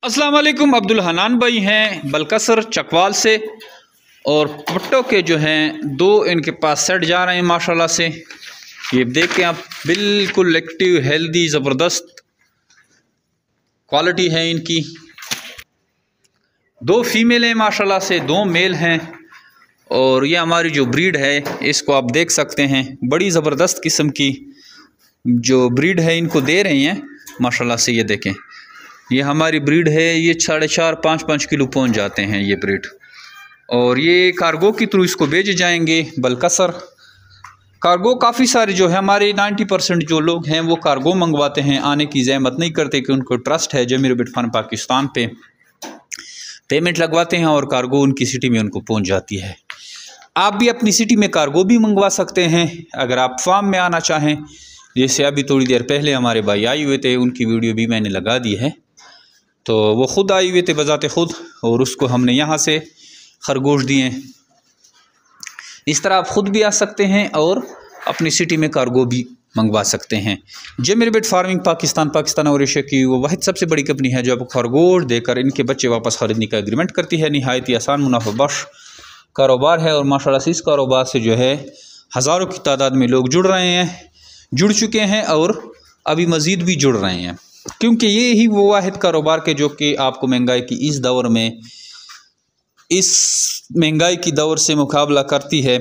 अस्सलाम वालेकुम। अब्दुल हनान भाई हैं बलकसर चकवाल से। और पट्टों के जो हैं दो इनके पास सेट जा रहे हैं माशाल्लाह से। ये देखें आप, बिल्कुल एक्टिव हेल्दी ज़बरदस्त क्वालिटी है इनकी। दो फीमेल हैं माशाल्लाह से, दो मेल हैं। और ये हमारी जो ब्रीड है इसको आप देख सकते हैं, बड़ी ज़बरदस्त किस्म की जो ब्रीड है इनको दे रही हैं माशाल्लाह से। ये देखें, ये हमारी ब्रीड है। ये 4.5-5 किलो पहुंच जाते हैं ये ब्रीड। और ये कार्गो के थ्रू इसको भेजे जाएंगे बलकसर। कार्गो काफ़ी सारे जो है हमारे 90% जो लोग हैं वो कार्गो मंगवाते हैं, आने की ज़हमत नहीं करते कि उनको ट्रस्ट है जमीर बिट फन पाकिस्तान पे। पेमेंट लगवाते हैं और कार्गो उनकी सिटी में उनको पहुंच जाती है। आप भी अपनी सिटी में कार्गो भी मंगवा सकते हैं अगर आप फार्म में आना चाहें। जैसे अभी थोड़ी देर पहले हमारे भाई आए हुए थे, उनकी वीडियो भी मैंने लगा दी है। तो वो ख़ुद आए हुए थे बज़ाते ख़ुद, और उसको हमने यहाँ से खरगोश दिए। इस तरह आप ख़ुद भी आ सकते हैं और अपनी सिटी में कार्गो भी मंगवा सकते हैं। जेमिर बिट फार्मिंग पाकिस्तान और एशिया की वो वाहिद सबसे बड़ी कंपनी है जो आपको खरगोश देकर इनके बच्चे वापस खरीदने का एग्रीमेंट करती है। नहायत ही आसान मुनाफा बख्श कारोबार है और माशाल्लाह से इस कारोबार से जो है हज़ारों की तादाद में लोग जुड़ चुके हैं और अभी मज़ीद भी जुड़ रहे हैं, क्योंकि ये ही वो वाहिद कारोबार के जो कि आपको महंगाई की इस दौर में, इस महंगाई की दौर से मुकाबला करती है।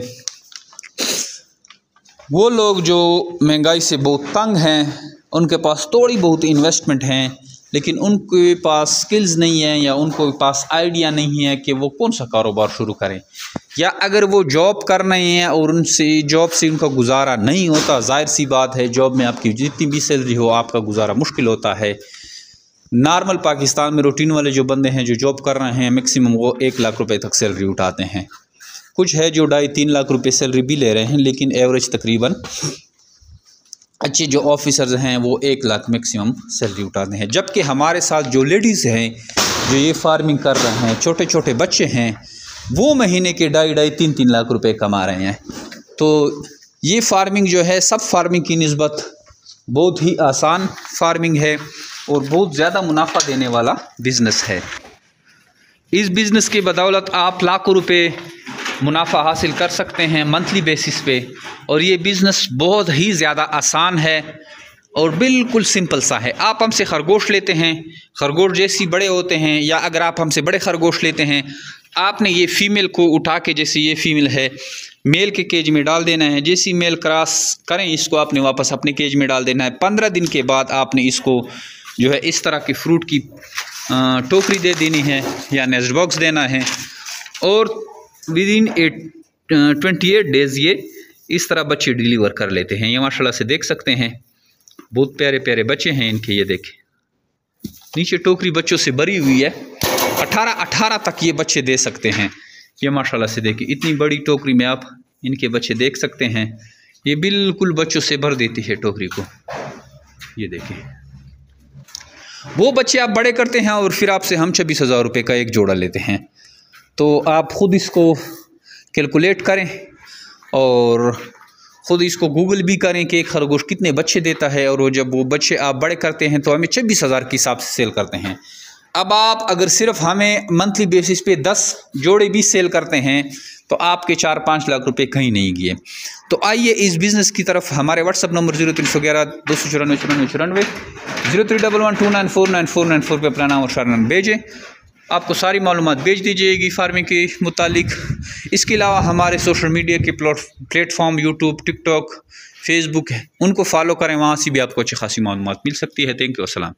वो लोग जो महंगाई से बहुत तंग हैं, उनके पास थोड़ी बहुत इन्वेस्टमेंट हैं, लेकिन उनके पास स्किल्स नहीं है या उनके पास आइडिया नहीं है कि वो कौन सा कारोबार शुरू करें। या अगर वो जॉब कर रहे हैं और उनसे जॉब से उनका गुजारा नहीं होता, जाहिर सी बात है जॉब में आपकी जितनी भी सैलरी हो आपका गुजारा मुश्किल होता है। नॉर्मल पाकिस्तान में रूटीन वाले जो बंदे हैं जो जॉब कर रहे हैं, मैक्सिमम वो 1 लाख रुपए तक सैलरी उठाते हैं। कुछ है जो 2.5-3 लाख रुपए सैलरी भी ले रहे हैं, लेकिन एवरेज तकरीबन अच्छे जो ऑफिसर्स हैं वो 1 लाख मैक्सिमम सैलरी उठाते हैं। जबकि हमारे साथ जो लेडीज़ हैं जो ये फार्मिंग कर रहे हैं, छोटे छोटे बच्चे हैं, वो महीने के 2.5-3 लाख रुपए कमा रहे हैं। तो ये फार्मिंग जो है सब फार्मिंग की निस्बत बहुत ही आसान फार्मिंग है और बहुत ज़्यादा मुनाफा देने वाला बिज़नेस है। इस बिज़नेस की बदौलत आप लाखों रुपए मुनाफा हासिल कर सकते हैं मंथली बेसिस पे। और ये बिज़नेस बहुत ही ज़्यादा आसान है और बिल्कुल सिंपल सा है। आप हमसे खरगोश लेते हैं, खरगोश जैसी बड़े होते हैं, या अगर आप हमसे बड़े खरगोश लेते हैं, आपने ये फ़ीमेल को उठा के, जैसे ये फ़ीमेल है, मेल के केज में डाल देना है। जैसी मेल क्रॉस करें इसको आपने वापस अपने केज में डाल देना है। 15 दिन के बाद आपने इसको जो है इस तरह की फ्रूट की टोकरी दे देनी है या नेस्ट बॉक्स देना है, और विदिन 28 डेज़ ये इस तरह बच्चे डिलीवर कर लेते हैं। ये माशाल्लाह से देख सकते हैं, बहुत प्यारे प्यारे बच्चे हैं इनके। ये देखें, नीचे टोकरी बच्चों से भरी हुई है। 18 तक ये बच्चे दे सकते हैं। ये माशाल्लाह से देखिए, इतनी बड़ी टोकरी में आप इनके बच्चे देख सकते हैं। ये बिल्कुल बच्चों से भर देती है टोकरी को। ये देखें, वो बच्चे आप बड़े करते हैं और फिर आपसे हम 26,000 रुपये का एक जोड़ा लेते हैं। तो आप ख़ुद इसको कैलकुलेट करें और ख़ुद इसको गूगल भी करें कि एक खरगोश कितने बच्चे देता है। और वो जब वो बच्चे आप बड़े करते हैं तो हमें 26,000 के हिसाब से सेल करते हैं। अब आप अगर सिर्फ हमें मंथली बेसिस पे 10 जोड़े भी सेल करते हैं तो आपके 4-5 लाख रुपए कहीं नहीं गए। तो आइए इस बिज़नेस की तरफ। हमारे व्हाट्सअप नंबर 0311-294-94 031129499494 पे अपना नाम और शारनाम भेजें। आपको सारी मालूमात भेज दी जाएगी फार्मिंग के मुतालिक। इसके अलावा हमारे सोशल मीडिया के प्लेटफॉर्म यूट्यूब, टिकटॉक, फेसबुक है, उनको फॉलो करें, वहाँ से भी आपको अच्छी खासी मालूमात मिल सकती है। थैंक यू, अस्सलाम।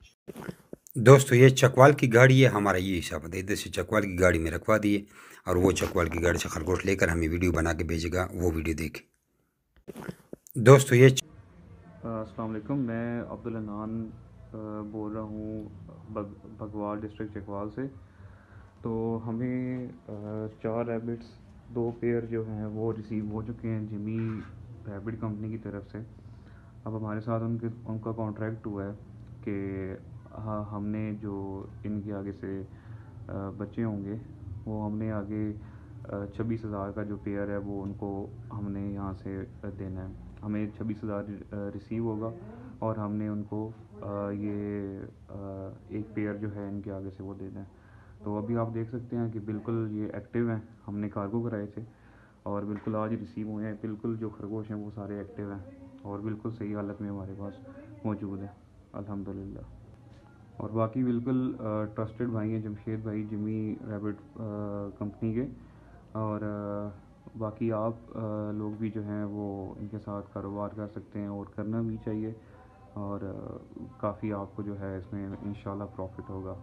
दोस्तों ये चकवाल की गाड़ी है, हमारा ये हिसाब है, इधर से चकवाल की गाड़ी में रखवा दिए और वो चकवाल की गाड़ी से खरगोश लेकर हमें वीडियो बना के भेजेगा, वो वीडियो देखें। दोस्तों ये अस्सलाम वालेकुम, मैं अब्दुल हनान बोल रहा हूँ भगवाल डिस्ट्रिक्ट चकवाल से। तो हमें 4 रैबिट्स, 2 पेयर जो हैं वो रिसीव हो चुके हैं जिमी रैबिट कंपनी की तरफ से। अब हमारे साथ उनका कॉन्ट्रैक्ट हुआ है कि हाँ, हमने जो इनके आगे से बच्चे होंगे वो हमने आगे 26,000 का जो पेयर है वो उनको हमने यहाँ से देना है। हमें 26,000 रिसीव होगा और हमने उनको एक पेयर जो है इनके आगे से वो दे दें। तो अभी आप देख सकते हैं कि बिल्कुल ये एक्टिव हैं, हमने कार्गो कराए थे और बिल्कुल आज रिसीव हुए हैं। बिल्कुल जो खरगोश हैं वो सारे एक्टिव हैं और बिल्कुल सही हालत में हमारे पास मौजूद है अल्हम्दुलिल्लाह। और बाकी बिल्कुल ट्रस्टेड भाई हैं जमशेद भाई जिमी रैबिट कंपनी के। और बाकी आप लोग भी जो हैं वो इनके साथ कारोबार कर सकते हैं और करना भी चाहिए और काफ़ी आपको जो है इसमें इंशाल्लाह प्रॉफिट होगा।